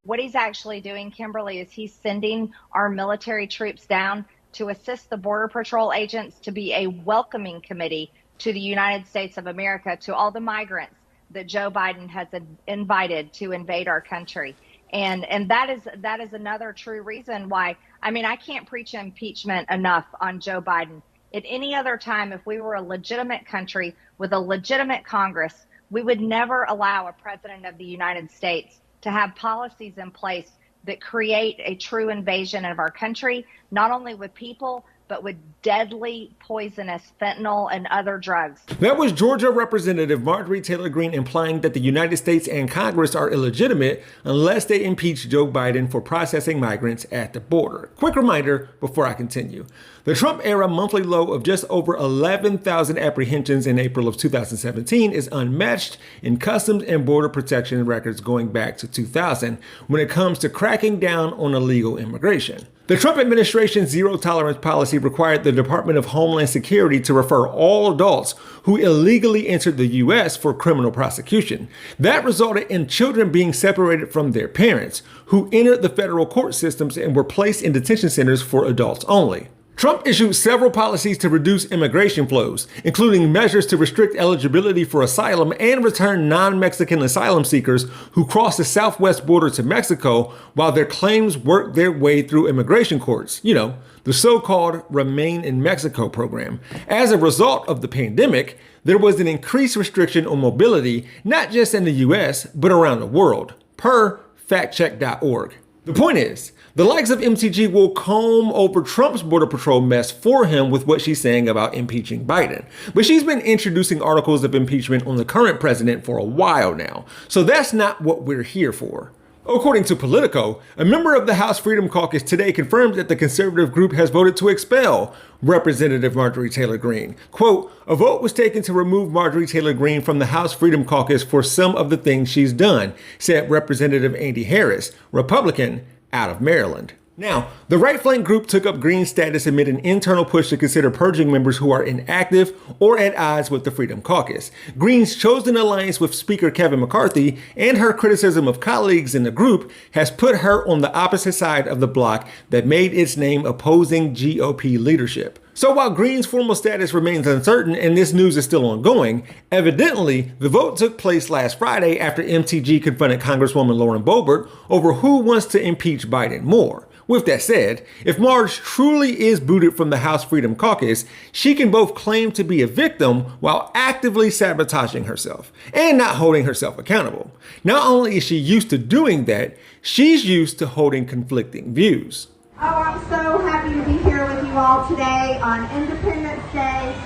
What he's actually doing, Kimberly, is he's sending our military troops down to assist the Border Patrol agents to be a welcoming committee to the United States of America, to all the migrants that Joe Biden has invited to invade our country. And that is another true reason why, I mean, I can't preach impeachment enough on Joe Biden. At any other time, if we were a legitimate country with a legitimate Congress, we would never allow a president of the United States to have policies in place that create a true invasion of our country, not only with people, but with deadly, poisonous fentanyl and other drugs. That was Georgia Representative Marjorie Taylor Greene implying that the United States and Congress are illegitimate unless they impeach Joe Biden for processing migrants at the border. Quick reminder before I continue. The Trump-era monthly low of just over 11,000 apprehensions in April of 2017 is unmatched in Customs and Border Protection records going back to 2000 when it comes to cracking down on illegal immigration. The Trump administration's zero-tolerance policy required the Department of Homeland Security to refer all adults who illegally entered the U.S. for criminal prosecution. That resulted in children being separated from their parents, who entered the federal court systems and were placed in detention centers for adults only. Trump issued several policies to reduce immigration flows, including measures to restrict eligibility for asylum and return non-Mexican asylum seekers who cross the southwest border to Mexico while their claims work their way through immigration courts. You know, the so-called Remain in Mexico program. As a result of the pandemic, there was an increased restriction on mobility, not just in the US, but around the world, per factcheck.org. The point is, the likes of MTG will comb over Trump's Border Patrol mess for him with what she's saying about impeaching Biden. But she's been introducing articles of impeachment on the current president for a while now, so that's not what we're here for. According to Politico, a member of the House Freedom Caucus today confirmed that the conservative group has voted to expel Representative Marjorie Taylor Greene. Quote, a vote was taken to remove Marjorie Taylor Greene from the House Freedom Caucus for some of the things she's done, said Representative Andy Harris, Republican, out of Maryland. Now, the right flank group took up Greene's status amid an internal push to consider purging members who are inactive or at odds with the Freedom Caucus. Greene's chosen alliance with Speaker Kevin McCarthy and her criticism of colleagues in the group has put her on the opposite side of the bloc that made its name opposing GOP leadership. So while Greene's formal status remains uncertain and this news is still ongoing, evidently the vote took place last Friday after MTG confronted Congresswoman Lauren Boebert over who wants to impeach Biden more. With that said, if Marge truly is booted from the House Freedom Caucus, she can both claim to be a victim while actively sabotaging herself and not holding herself accountable. Not only is she used to doing that, she's used to holding conflicting views. Oh, I'm so happy to be here with you all today on Independence Day,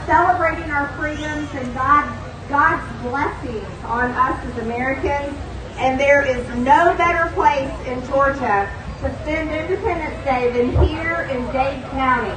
celebrating our freedoms and God's blessings on us as Americans. And there is no better place in Georgia to spend Independence Day than here in Dade County.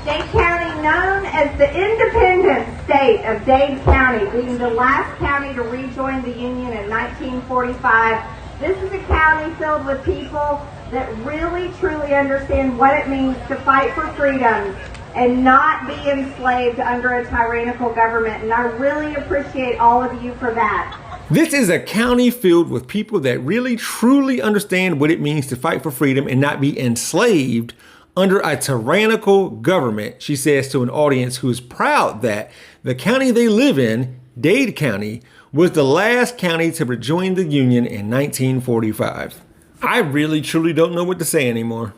Dade County, known as the Independent State of Dade County, being the last county to rejoin the Union in 1945. This is a county filled with people that really, truly understand what it means to fight for freedom and not be enslaved under a tyrannical government. And I really appreciate all of you for that. This is a county filled with people that really, truly understand what it means to fight for freedom and not be enslaved under a tyrannical government, she says to an audience who is proud that the county they live in, Dade County, was the last county to rejoin the Union in 1945. I really truly don't know what to say anymore.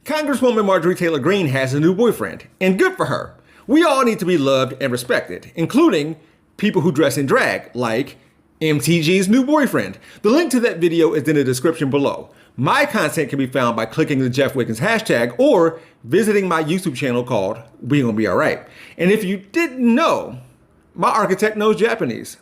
Congresswoman Marjorie Taylor Greene has a new boyfriend, and good for her. We all need to be loved and respected, including people who dress in drag, like MTG's new boyfriend. The link to that video is in the description below. My content can be found by clicking the Jeff Wiggins hashtag or visiting my YouTube channel called We Gonna Be Alright. And if you didn't know, my architect knows Japanese.